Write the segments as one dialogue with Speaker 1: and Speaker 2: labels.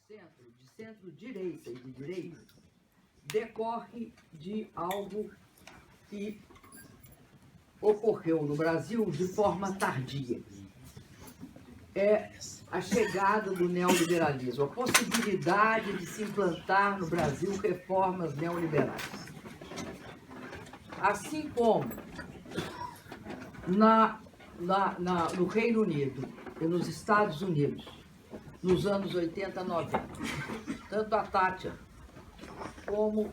Speaker 1: centro, de centro-direita e de direita, decorre de algo que ocorreu no Brasil de forma tardia. É a chegada do neoliberalismo, a possibilidade de se implantar no Brasil reformas neoliberais. Assim como no Reino Unido e nos Estados Unidos, nos anos 80 e 90, tanto a Thatcher como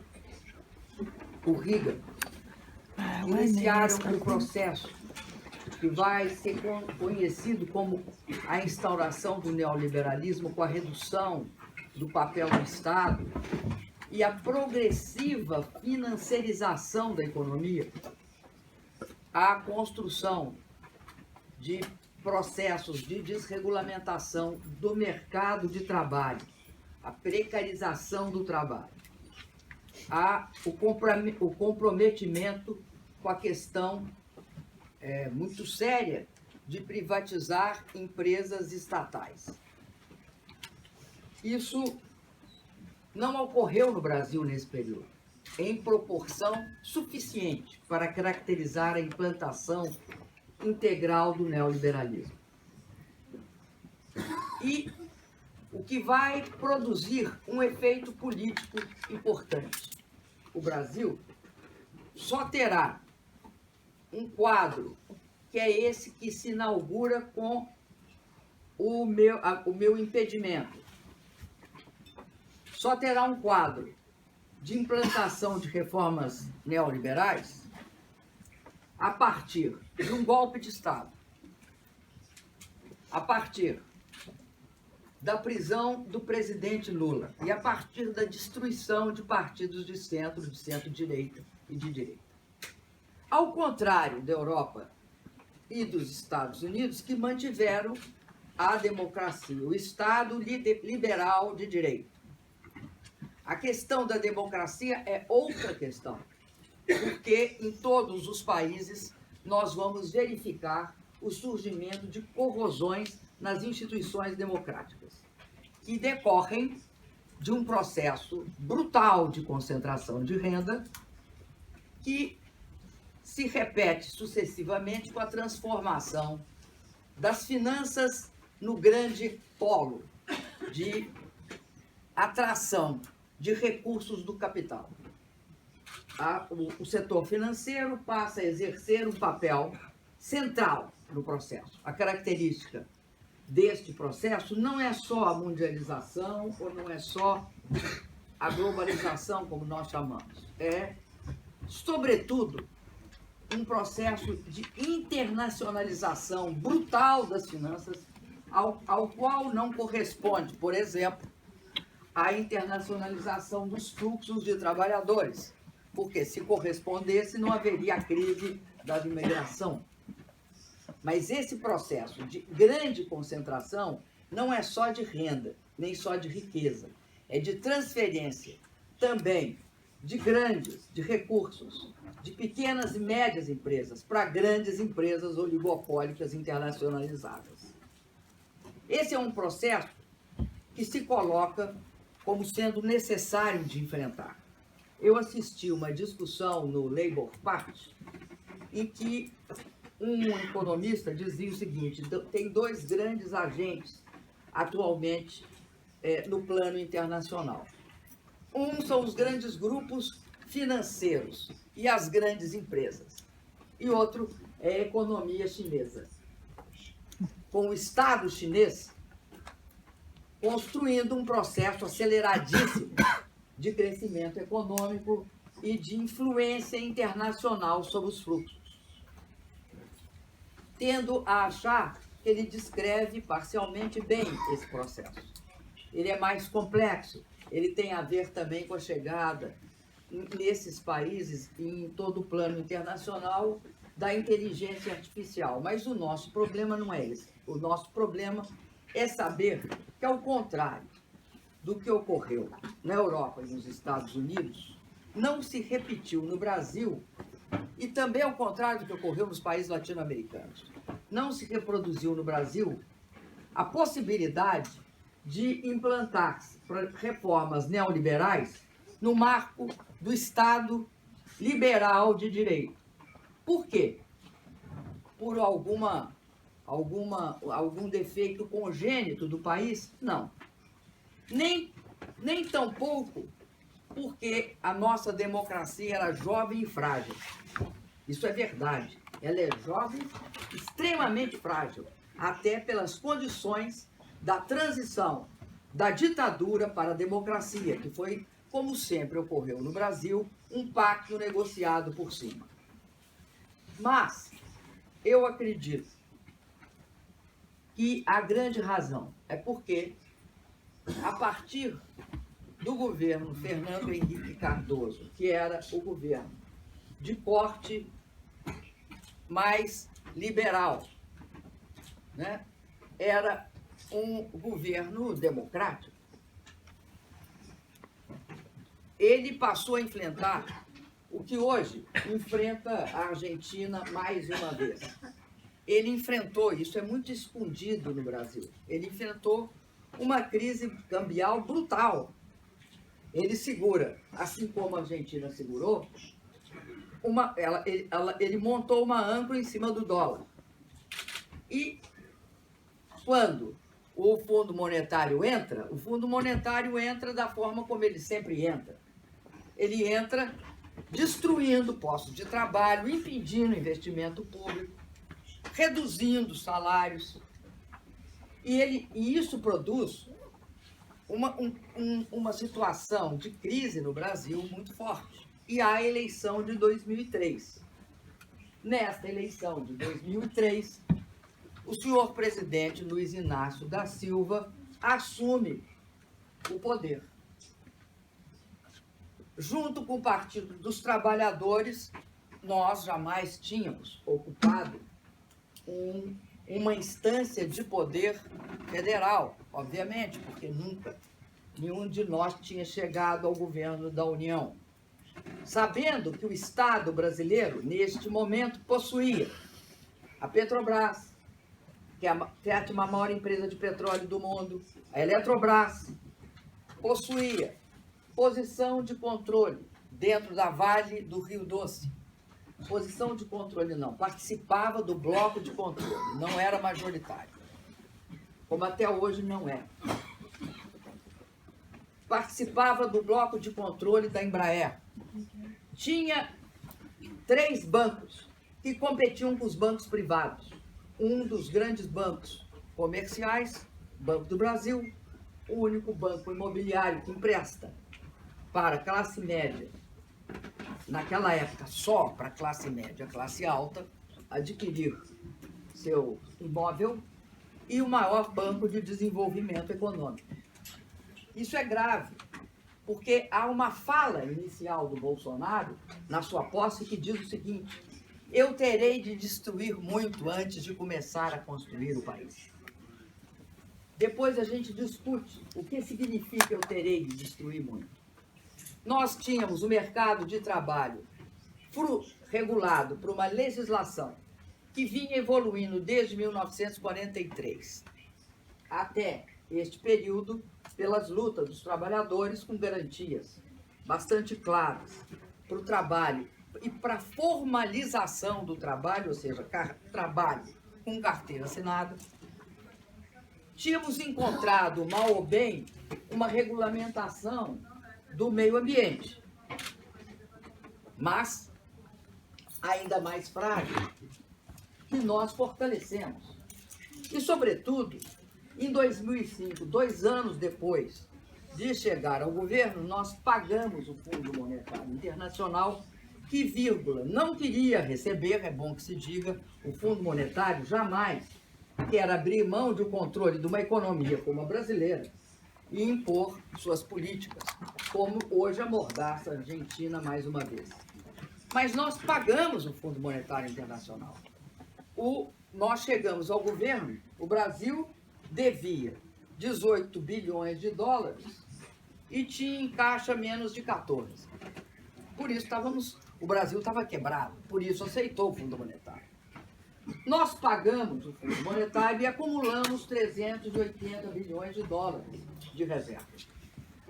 Speaker 1: o Reagan iniciaram um processo que vai ser conhecido como a instauração do neoliberalismo, com a redução do papel do Estado e a progressiva financiarização da economia, a construção de processos de desregulamentação do mercado de trabalho, a precarização do trabalho, o comprometimento com a questão muito séria de privatizar empresas estatais. Isso não ocorreu no Brasil nesse período, em proporção suficiente para caracterizar a implantação integral do neoliberalismo. E o que vai produzir um efeito político importante. O Brasil só terá um quadro que é esse que se inaugura com o meu impedimento. Só terá um quadro de implantação de reformas neoliberais a partir de um golpe de Estado, a partir da prisão do presidente Lula e a partir da destruição de partidos de centro-direita e de direita. Ao contrário da Europa e dos Estados Unidos, que mantiveram a democracia, o Estado liberal de direito. A questão da democracia é outra questão, porque em todos os países nós vamos verificar o surgimento de corrosões nas instituições democráticas, que decorrem de um processo brutal de concentração de renda que se repete sucessivamente com a transformação das finanças no grande polo de atração de recursos do capital. O setor financeiro passa a exercer um papel central no processo. A característica deste processo não é só a mundialização ou não é só a globalização, como nós chamamos. É, sobretudo, um processo de internacionalização brutal das finanças, ao qual não corresponde, por exemplo, a internacionalização dos fluxos de trabalhadores, porque se correspondesse não haveria a crise da imigração. Mas esse processo de grande concentração não é só de renda, nem só de riqueza, é de transferência também de recursos, de pequenas e médias empresas para grandes empresas oligopólicas internacionalizadas. Esse é um processo que se coloca como sendo necessário de enfrentar. Eu assisti uma discussão no Labour Party em que um economista dizia o seguinte: tem dois grandes agentes atualmente no plano internacional. Um são os grandes grupos financeiros e as grandes empresas, e outro é a economia chinesa, com o Estado chinês construindo um processo aceleradíssimo de crescimento econômico e de influência internacional sobre os fluxos. Tendo a achar que ele descreve parcialmente bem esse processo. Ele é mais complexo, ele tem a ver também com a chegada nesses países e em todo o plano internacional da inteligência artificial. Mas o nosso problema não é esse. O nosso problema é saber que, ao contrário do que ocorreu na Europa e nos Estados Unidos, não se repetiu no Brasil, e também ao contrário do que ocorreu nos países latino-americanos, não se reproduziu no Brasil a possibilidade de implantar reformas neoliberais no marco do Estado liberal de direito. Por quê? Por algum defeito congênito do país? Não. Nem tampouco porque a nossa democracia era jovem e frágil. Isso é verdade. Ela é jovem, extremamente frágil, até pelas condições da transição da ditadura para a democracia, que foi, como sempre ocorreu no Brasil, um pacto negociado por cima. Mas eu acredito que a grande razão é porque, a partir do governo Fernando Henrique Cardoso, que era o governo de corte mais liberal, né? Era um governo democrático. Ele passou a enfrentar o que hoje enfrenta a Argentina mais uma vez. Ele enfrentou, isso é muito escondido no Brasil, ele enfrentou uma crise cambial brutal. Ele segura, assim como a Argentina segurou, ele montou uma âncora em cima do dólar. E quando o Fundo Monetário entra, o Fundo Monetário entra da forma como ele sempre entra. Ele entra destruindo postos de trabalho, impedindo investimento público, reduzindo salários. E isso produz uma situação de crise no Brasil muito forte. E há a eleição de 2003. Nesta eleição de 2003, o senhor presidente Luiz Inácio da Silva assume o poder. Junto com o Partido dos Trabalhadores, nós jamais tínhamos ocupado uma instância de poder federal, obviamente, porque nunca nenhum de nós tinha chegado ao governo da União. Sabendo que o Estado brasileiro, neste momento, possuía a Petrobras, que é a 7ª maior empresa de petróleo do mundo, a Eletrobras, possuía posição de controle dentro da Vale do Rio Doce. Posição de controle não, participava do bloco de controle, não era majoritário, como até hoje não é. Participava do bloco de controle da Embraer. Tinha 3 bancos que competiam com os bancos privados. Um dos grandes bancos comerciais, Banco do Brasil, o único banco imobiliário que empresta para a classe média, naquela época só para a classe média, classe alta, adquirir seu imóvel, e o maior banco de desenvolvimento econômico. Isso é grave, porque há uma fala inicial do Bolsonaro, na sua posse, que diz o seguinte: eu terei de destruir muito antes de começar a construir o país. Depois a gente discute o que significa eu terei de destruir muito. Nós tínhamos o mercado de trabalho regulado por uma legislação que vinha evoluindo desde 1943 até este período, pelas lutas dos trabalhadores com garantias bastante claras para o trabalho e para a formalização do trabalho, ou seja, trabalho com carteira assinada. Tínhamos encontrado, mal ou bem, uma regulamentação do meio ambiente, mas ainda mais frágil, que nós fortalecemos. E, sobretudo, em 2005, 2 anos depois de chegar ao governo, nós pagamos o Fundo Monetário Internacional, que, não queria receber, é bom que se diga, o Fundo Monetário jamais quer abrir mão do controle de uma economia como a brasileira e impor suas políticas, como hoje amordaça a Argentina mais uma vez. Mas nós pagamos o Fundo Monetário Internacional. Nós chegamos ao governo, o Brasil devia 18 bilhões de dólares e tinha em caixa menos de 14. Por isso o Brasil estava quebrado, por isso aceitou o Fundo Monetário. Nós pagamos o Fundo Monetário e acumulamos 380 bilhões de dólares de reserva,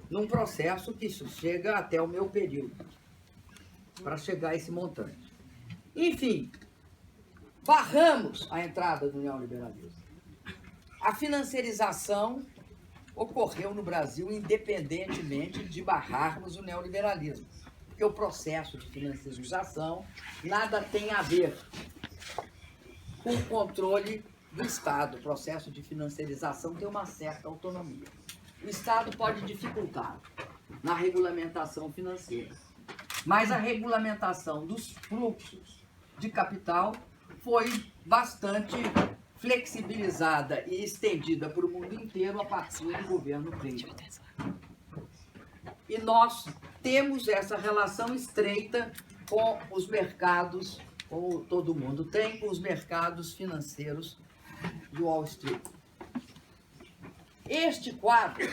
Speaker 1: num processo que isso chega até o meu período, para chegar a esse montante. Enfim, barramos a entrada do neoliberalismo. A financiarização ocorreu no Brasil independentemente de barrarmos o neoliberalismo, porque o processo de financiarização nada tem a ver com o controle do Estado. O processo de financiarização tem uma certa autonomia. O Estado pode dificultar na regulamentação financeira, mas a regulamentação dos fluxos de capital foi bastante flexibilizada e estendida para o mundo inteiro a partir do governo Clinton. E nós temos essa relação estreita com os mercados, como todo mundo tem, com os mercados financeiros do Wall Street. Este quadro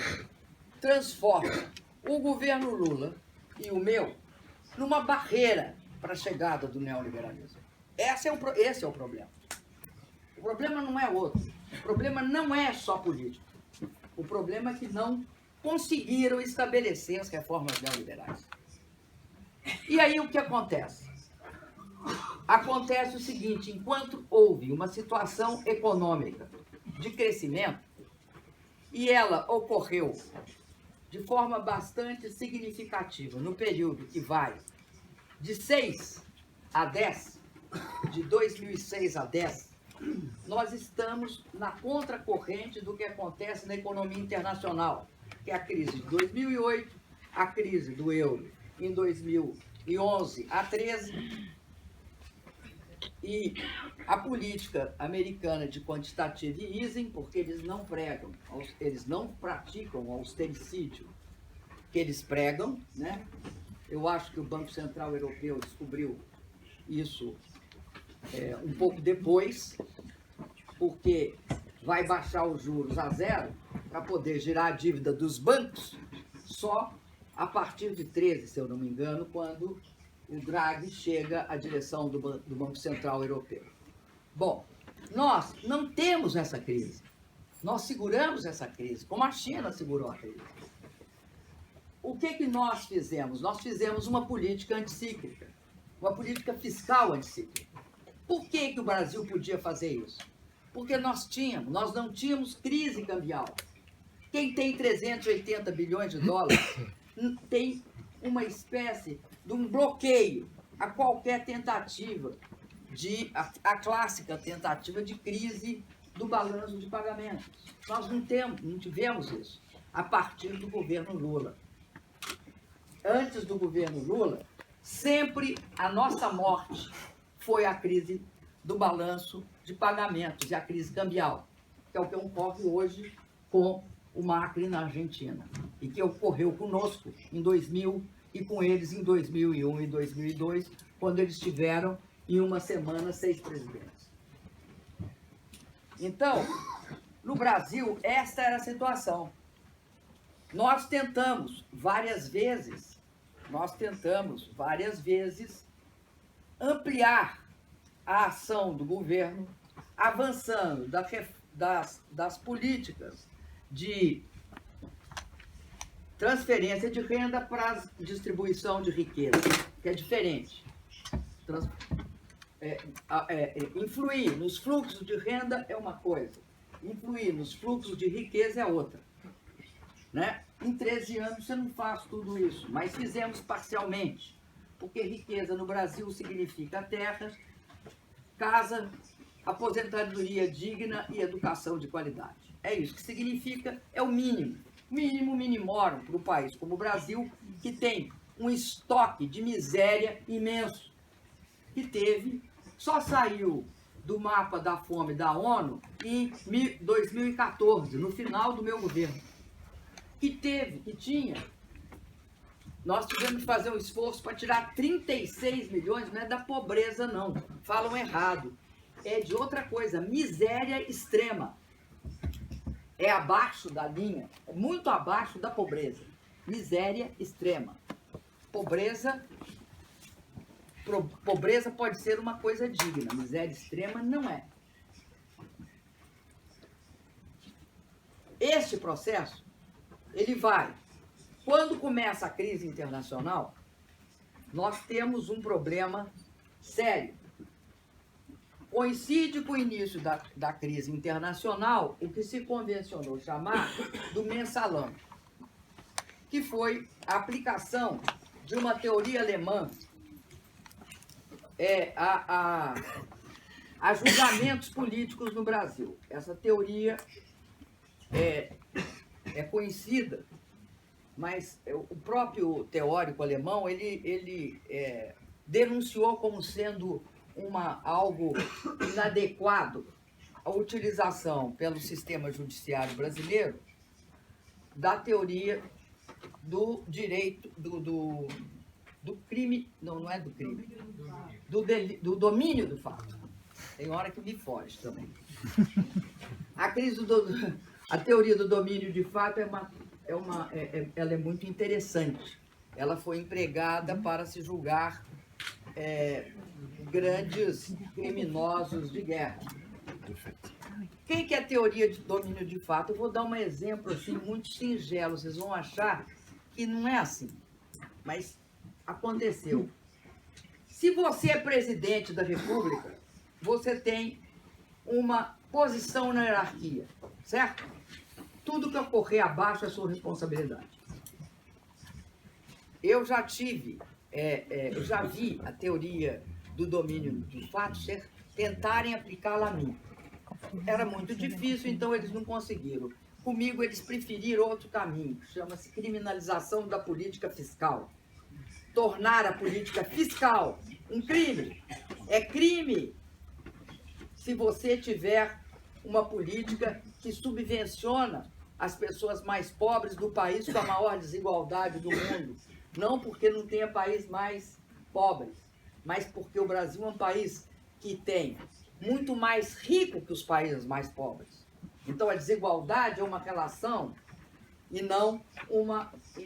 Speaker 1: transforma o governo Lula e o meu numa barreira para a chegada do neoliberalismo. Esse é o problema. O problema não é outro. O problema não é só político. O problema é que não conseguiram estabelecer as reformas neoliberais. E aí o que acontece? Acontece o seguinte: enquanto houve uma situação econômica de crescimento, e ela ocorreu de forma bastante significativa no período que vai de 6 a 10, de 2006 a 10, nós estamos na contracorrente do que acontece na economia internacional, que é a crise de 2008, a crise do euro em 2011 a 13, e a política americana de quantitative easing, porque eles não praticam o austericídio que eles pregam, né? Eu acho que o Banco Central Europeu descobriu isso um pouco depois, porque vai baixar os juros a zero para poder girar a dívida dos bancos só a partir de 13, se eu não me engano, quando o Draghi chega à direção do Banco Central Europeu. Bom, nós não temos essa crise. Nós seguramos essa crise, como a China segurou a crise. O que nós fizemos? Nós fizemos uma política anticíclica, uma política fiscal anticíclica. Por que o Brasil podia fazer isso? Porque nós não tínhamos crise cambial. Quem tem 380 bilhões de dólares tem uma espécie de um bloqueio a qualquer tentativa a clássica tentativa de crise do balanço de pagamentos. Nós não tivemos isso a partir do governo Lula. Antes do governo Lula, sempre a nossa morte foi a crise do balanço de pagamentos e a crise cambial, que é o que ocorre hoje com o Macri na Argentina, e que ocorreu conosco em 2000 e com eles em 2001 e 2002, quando eles tiveram, em uma semana, 6 presidentes. Então, no Brasil, esta era a situação. Nós tentamos várias vezes ampliar a ação do governo, avançando das políticas de transferência de renda para distribuição de riqueza, que é diferente. Influir nos fluxos de renda é uma coisa, influir nos fluxos de riqueza é outra. Né? Em 13 anos você não faz tudo isso, mas fizemos parcialmente, porque riqueza no Brasil significa terra, casa, aposentadoria digna e educação de qualidade. É isso que significa, é o mínimo. Mínimo minimorum para um país como o Brasil, que tem um estoque de miséria imenso, que só saiu do mapa da fome da ONU em 2014, no final do meu governo. Nós tivemos que fazer um esforço para tirar 36 milhões, não é da pobreza não, falam errado, é de outra coisa, miséria extrema. É abaixo da linha, é muito abaixo da pobreza. Miséria extrema. Pobreza pobreza pode ser uma coisa digna, miséria extrema não é. Este processo, ele vai. Quando começa a crise internacional, nós temos um problema sério. Coincide com o início da crise internacional o que se convencionou chamar do mensalão, que foi a aplicação de uma teoria alemã a julgamentos políticos no Brasil. Essa teoria é conhecida, mas o próprio teórico alemão ele denunciou como sendo algo inadequado a utilização pelo sistema judiciário brasileiro da teoria do direito do crime, não é do crime, do domínio do fato. Tem hora que me foge também. A teoria do domínio de fato ela é muito interessante. Ela foi empregada para se julgar grandes criminosos de guerra. Quem que é a teoria de domínio de fato? Eu vou dar um exemplo assim, muito singelo. Vocês vão achar que não é assim, mas aconteceu. Se você é presidente da República, você tem uma posição na hierarquia, certo? Tudo que ocorrer abaixo é sua responsabilidade. Eu já vi a teoria do domínio do fato tentarem aplicá-la a mim. Era muito difícil, então eles não conseguiram. Comigo eles preferiram outro caminho, que chama-se criminalização da política fiscal. Tornar a política fiscal um crime. É crime se você tiver uma política que subvenciona as pessoas mais pobres do país com a maior desigualdade do mundo. Não porque não tenha país mais pobre, mas porque o Brasil é um país que tem muito mais rico que os países mais pobres. Então a desigualdade é uma relação e não um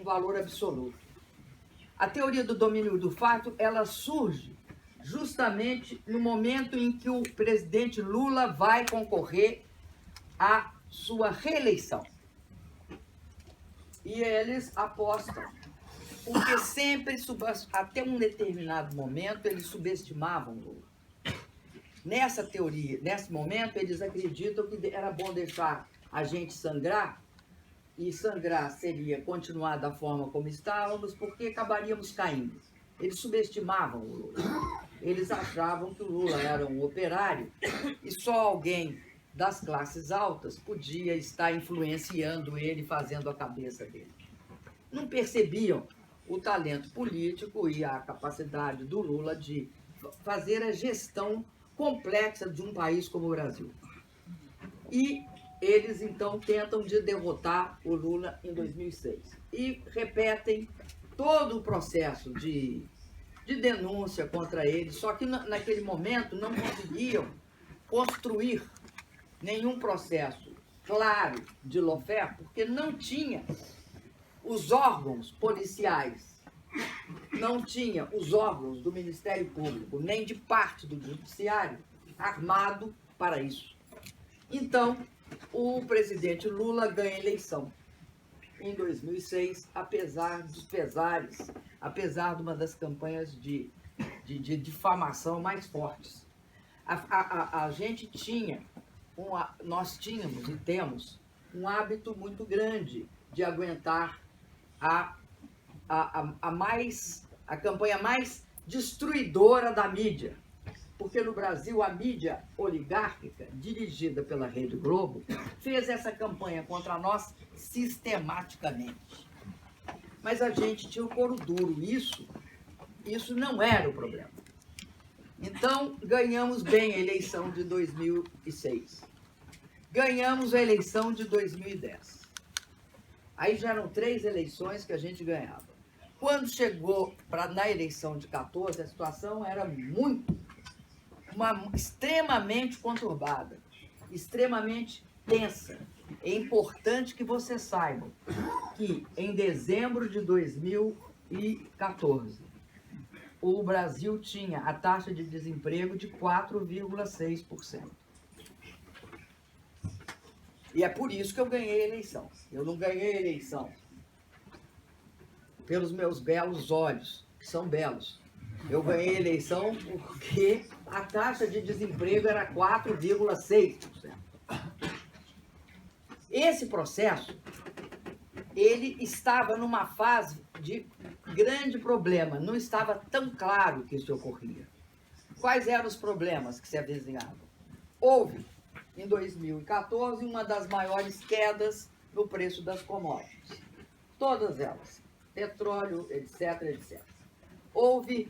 Speaker 1: valor absoluto. A teoria do domínio do fato, ela surge justamente no momento em que o presidente Lula vai concorrer à sua reeleição. E eles apostam, porque sempre, até um determinado momento, eles subestimavam Lula. Nessa teoria, nesse momento, eles acreditam que era bom deixar a gente sangrar, e sangrar seria continuar da forma como estávamos, porque acabaríamos caindo. Eles subestimavam o Lula. Eles achavam que o Lula era um operário e só alguém das classes altas podia estar influenciando ele, fazendo a cabeça dele. Não percebiam o talento político e a capacidade do Lula de fazer a gestão complexa de um país como o Brasil. E eles, então, tentam de derrotar o Lula em 2006. E repetem todo o processo de denúncia contra ele, só que naquele momento não conseguiam construir nenhum processo claro de lawfare, porque não tinha os órgãos policiais, não tinha os órgãos do Ministério Público, nem de parte do Judiciário, armado para isso. Então, o presidente Lula ganha a eleição em 2006, apesar dos pesares, apesar de uma das campanhas de difamação mais fortes. A gente nós tínhamos e temos um hábito muito grande de aguentar a campanha mais destruidora da mídia. Porque no Brasil a mídia oligárquica, dirigida pela Rede Globo, fez essa campanha contra nós sistematicamente. Mas a gente tinha o couro duro, isso não era o problema. Então, ganhamos bem a eleição de 2006. Ganhamos a eleição de 2010. Aí já eram 3 eleições que a gente ganhava. Quando chegou na eleição de 14, a situação era extremamente conturbada, extremamente tensa. É importante que vocês saibam que em dezembro de 2014, o Brasil tinha a taxa de desemprego de 4,6%. E é por isso que eu ganhei a eleição. Eu não ganhei a eleição pelos meus belos olhos, que são belos. Eu ganhei a eleição porque a taxa de desemprego era 4,6%. Esse processo, ele estava numa fase de grande problema, não estava tão claro que isso ocorria. Quais eram os problemas que se avizinhavam? Houve, em 2014, uma das maiores quedas no preço das commodities. Todas elas, petróleo, etc, etc. Houve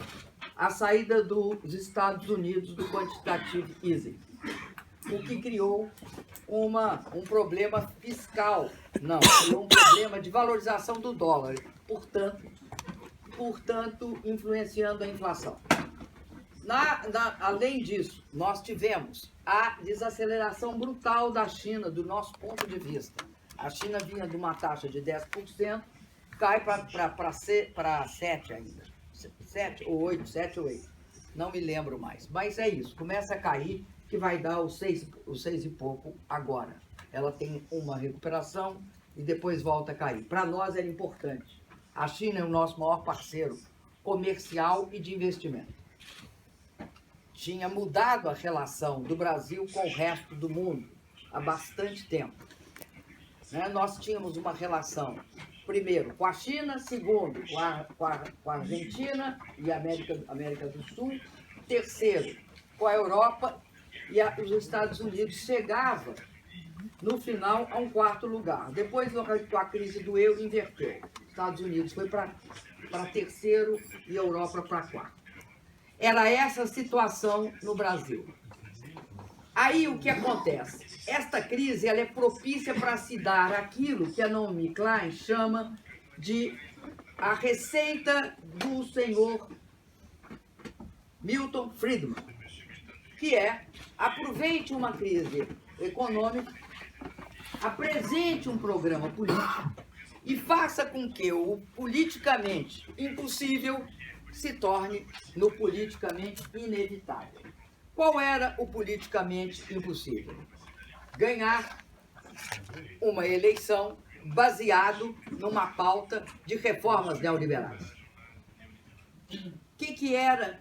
Speaker 1: a saída dos Estados Unidos do quantitative easing, o que criou um problema fiscal, não, criou um problema de valorização do dólar, portanto influenciando a inflação. Além disso, nós tivemos a desaceleração brutal da China, do nosso ponto de vista. A China vinha de uma taxa de 10%, cai para 7 ainda. 7 ou 8, não me lembro mais. Mas é isso, começa a cair, que vai dar os 6 e pouco agora. Ela tem uma recuperação e depois volta a cair. Para nós era importante. A China é o nosso maior parceiro comercial e de investimento. Tinha mudado a relação do Brasil com o resto do mundo há bastante tempo. Nós tínhamos uma relação, primeiro, com a China, segundo, com a Argentina e a América do Sul, terceiro, com a Europa, e os Estados Unidos chegava, no final, a um quarto lugar. Depois, com a crise do euro, inverteu. Estados Unidos foi para terceiro e a Europa para quarto. Era essa a situação no Brasil. Aí o que acontece? Esta crise ela é propícia para se dar aquilo que a Naomi Klein chama de a receita do senhor Milton Friedman, que é: aproveite uma crise econômica, apresente um programa político e faça com que o politicamente impossível se torne no politicamente inevitável. Qual era o politicamente impossível? Ganhar uma eleição baseado numa pauta de reformas neoliberais. O que era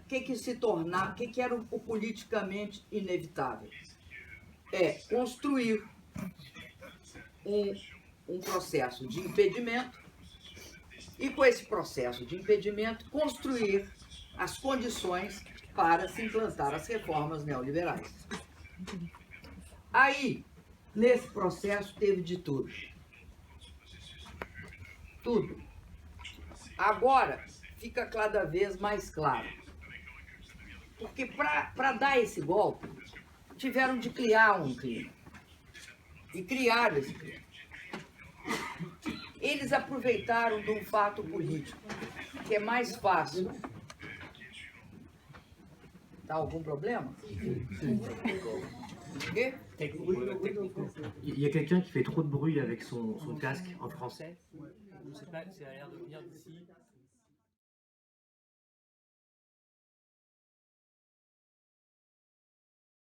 Speaker 1: o politicamente inevitável? É construir um processo de impedimento e, com esse processo de impedimento, construir as condições para se implantar as reformas neoliberais. Aí, nesse processo, teve de tudo. Tudo. Agora, fica cada vez mais claro. Porque para dar esse golpe, tiveram de criar um clima. E criaram esse clima. Eles aproveitaram de um fato político, que é mais fácil. Tá algum problema? Quê?
Speaker 2: Il y a quelqu'un qui fait trop de bruit avec son casque en français.
Speaker 3: Je sais pas, c'est à l'air de venir d'ici.